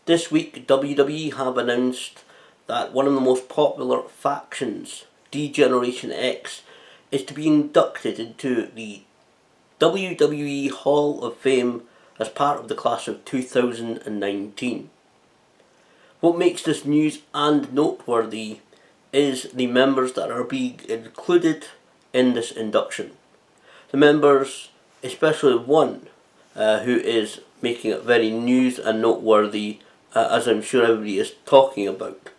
This week, WWE have announced that one of the most popular factions, D-Generation X, is to be inducted into the WWE Hall of Fame as part of the class of 2019. What makes this news and noteworthy is the members that are being included in this induction. The members, especially one who is making it very news and noteworthy, as I'm sure everybody is talking about.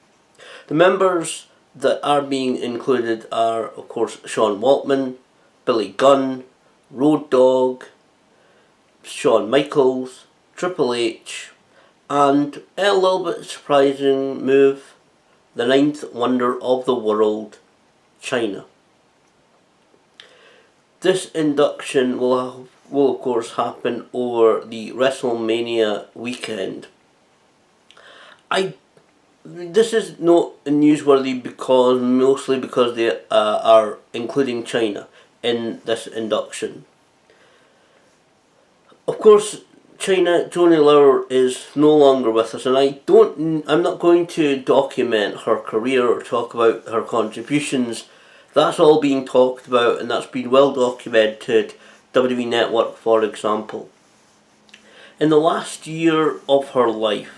The members that are being included are, of course, Sean Waltman, Billy Gunn, Road Dogg, Shawn Michaels, Triple H, and a little bit surprising move, the ninth wonder of the world, Chyna. This induction will of course happen over the WrestleMania weekend. This is not newsworthy mostly because they are including Chyna in this induction. Of course, Joanie Laurer is no longer with us, and I'm not going to document her career or talk about her contributions. That's all being talked about, and that's been well documented. WWE Network, for example. In the last year of her life,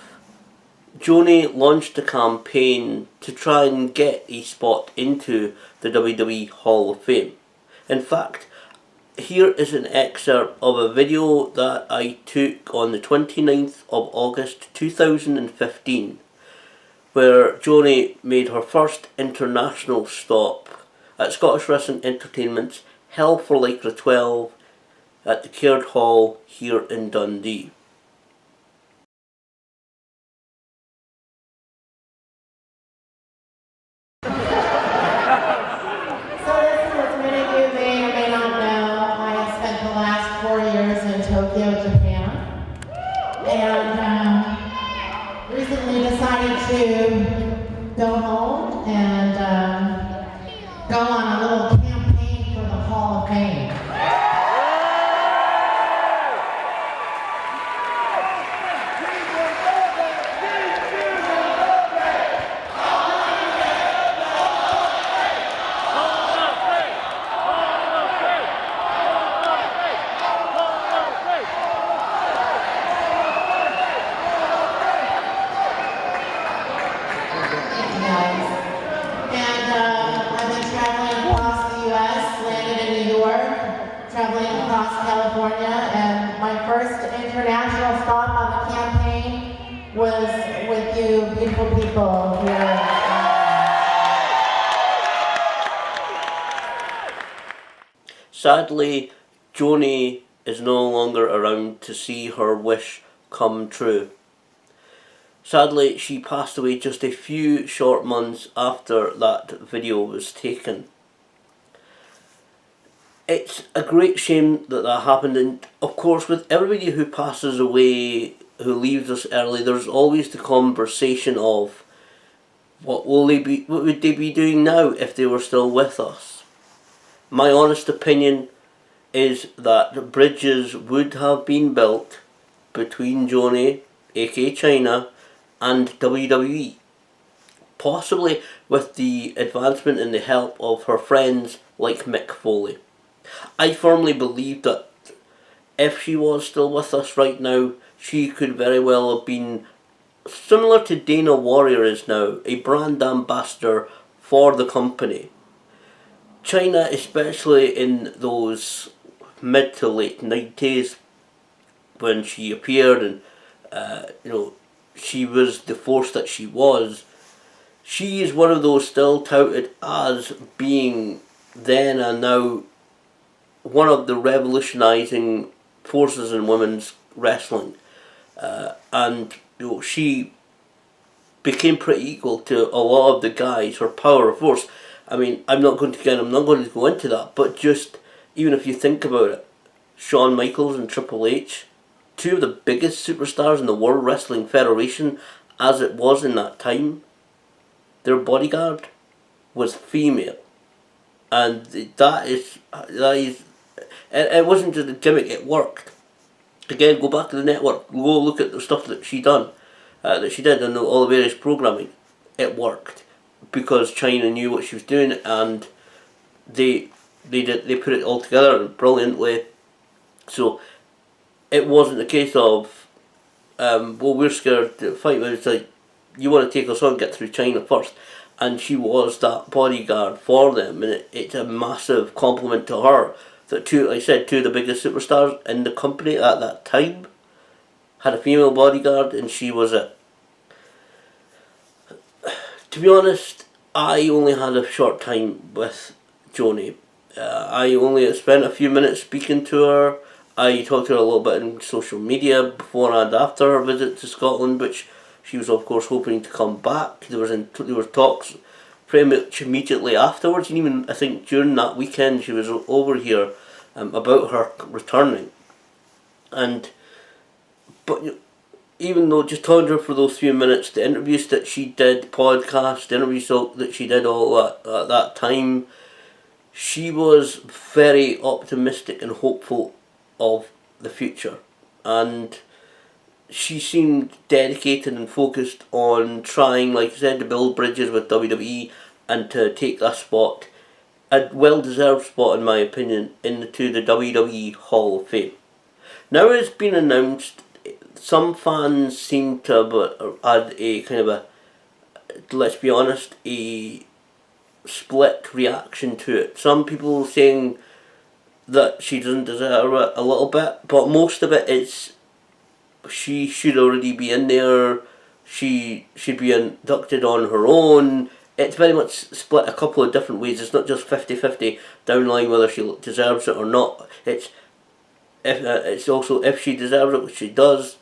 Joanie launched a campaign to try and get a spot into the WWE Hall of Fame. In fact, here is an excerpt of a video that I took on the 29th of August 2015, where Joanie made her first international stop at Scottish Wrestling Entertainment's Hell for Lycra 12 at the Caird Hall here in Dundee. To go home and go on a little campaign for the Hall of Fame. Traveling across California, and my first international stop on the campaign was with you beautiful people here. Sadly, Joanie is no longer around to see her wish come true. Sadly, she passed away just a few short months after that video was taken. It's a great shame that happened, and of course with everybody who passes away, who leaves us early, there's always the conversation of what would they be doing now if they were still with us. My honest opinion is that bridges would have been built between Joanie, aka Chyna, and WWE. Possibly with the advancement and the help of her friends like Mick Foley. I firmly believe that if she was still with us right now, she could very well have been, similar to Dana Warrior is now, a brand ambassador for the company. Chyna, especially in those mid to late 90s, when she appeared and she was the force that she was, she is one of those still touted as being then and now one of the revolutionising forces in women's wrestling, and she became pretty equal to a lot of the guys. Her power of force. I mean, I'm not going to go into that, but just even if you think about it, Shawn Michaels and Triple H, two of the biggest superstars in the World Wrestling Federation, as it was in that time, their bodyguard was female, and that is. It wasn't just a gimmick, it worked. Again, go back to the network, go look at the stuff that she done. that she did and all the various programming, it worked because Chyna knew what she was doing, and they put it all together brilliantly. So it wasn't a case of well, we're scared to fight. It's like, you want to take us on, get through Chyna first, and she was that bodyguard for them, and it's a massive compliment to her that two of the biggest superstars in the company at that time had a female bodyguard, and she was it. To be honest, I only had a short time with Joni. I only spent a few minutes speaking to her. I talked to her a little bit on social media before and after her visit to Scotland, which she was of course hoping to come back. There were talks pretty much immediately afterwards, and even I think during that weekend she was over here about her returning. But even though just talking to her for those few minutes, the interviews that she did, podcast, the interviews that she did all that at that time, she was very optimistic and hopeful of the future, and she seemed dedicated and focused on trying, like I said, to build bridges with WWE and to take that spot, a well-deserved spot in my opinion, into the WWE Hall of Fame. Now it's been announced, some fans seem to have had a kind of a, let's be honest, a split reaction to it. Some people saying that she doesn't deserve it a little bit, but most of it is she should already be in there. She should be inducted on her own. It's very much split a couple of different ways. It's not just 50-50 down the line whether she deserves it or not. It's also if she deserves it, which she does,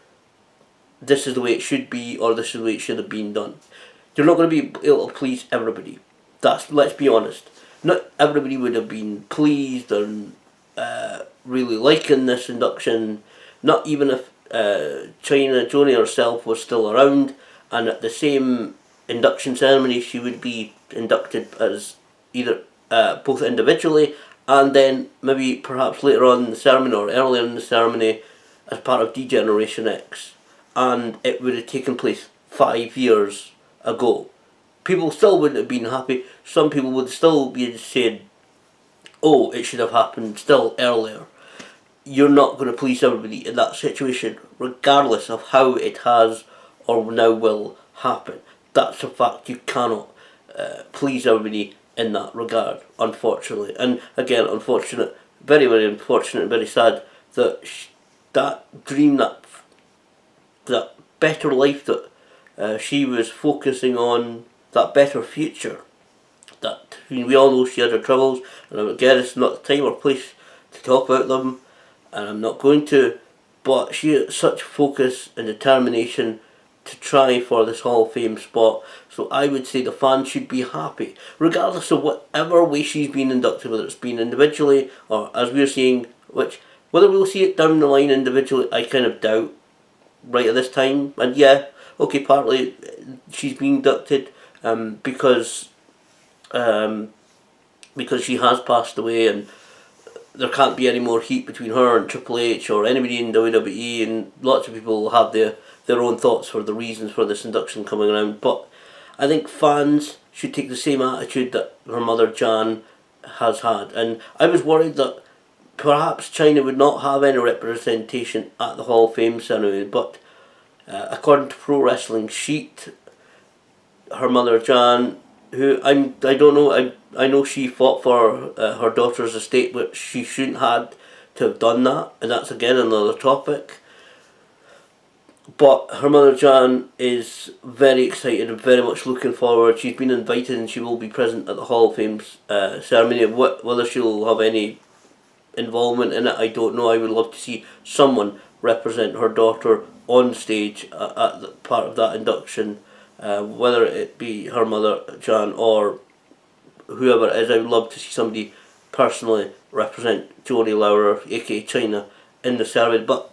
this is the way it should be, or this is the way it should have been done. You're not going to be able to please everybody. Let's be honest. Not everybody would have been pleased and really liking this induction. Not even if Joni herself was still around, and at the same induction ceremony she would be inducted as either both individually and then maybe perhaps later on in the ceremony or earlier in the ceremony as part of D-Generation X, and it would have taken place 5 years ago. People still wouldn't have been happy. Some people would still be saying, oh, it should have happened still earlier. You're not going to please everybody in that situation, regardless of how it has or now will happen. That's a fact. You cannot please everybody in that regard, unfortunately. And again, unfortunate, very, very unfortunate, very sad that that dream, that better life that she was focusing on, that better future, that we all know she had her troubles, and again, it's not the time or place to talk about them, and I'm not going to, but she had such focus and determination to try for this Hall of Fame spot. So I would say the fans should be happy, regardless of whatever way she's been inducted, whether it's been individually or as we're seeing, which whether we'll see it down the line individually, I kind of doubt right at this time. And yeah, okay, partly she's been inducted because she has passed away, and there can't be any more heat between her and Triple H or anybody in WWE, and lots of people will have their own thoughts for the reasons for this induction coming around. But I think fans should take the same attitude that her mother Jan has had, and I was worried that perhaps Chyna would not have any representation at the Hall of Fame ceremony, but according to Pro Wrestling Sheet, her mother Jan, who I don't know, I know she fought for her daughter's estate, but she shouldn't had to have done that, and that's again another topic. But her mother Jan is very excited and very much looking forward. She's been invited and she will be present at the Hall of Fame ceremony. Whether she'll have any involvement in it, I don't know. I would love to see someone represent her daughter on stage at the part of that induction. Whether it be her mother Jan or whoever it is, I would love to see somebody personally represent Joni Laurer, aka Chyna, in the ceremony. But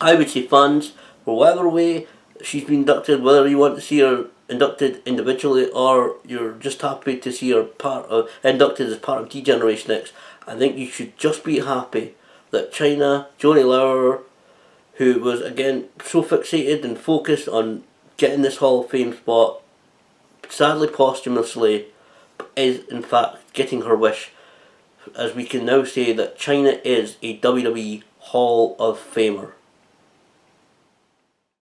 I would say fans, for whatever way she's been inducted, whether you want to see her inducted individually or you're just happy to see her inducted as part of D-Generation X, I think you should just be happy that Chyna, Joni Laurer, who was again so fixated and focused on getting this Hall of Fame spot, sadly posthumously, is in fact getting her wish, as we can now say that Chyna is a WWE Hall of Famer.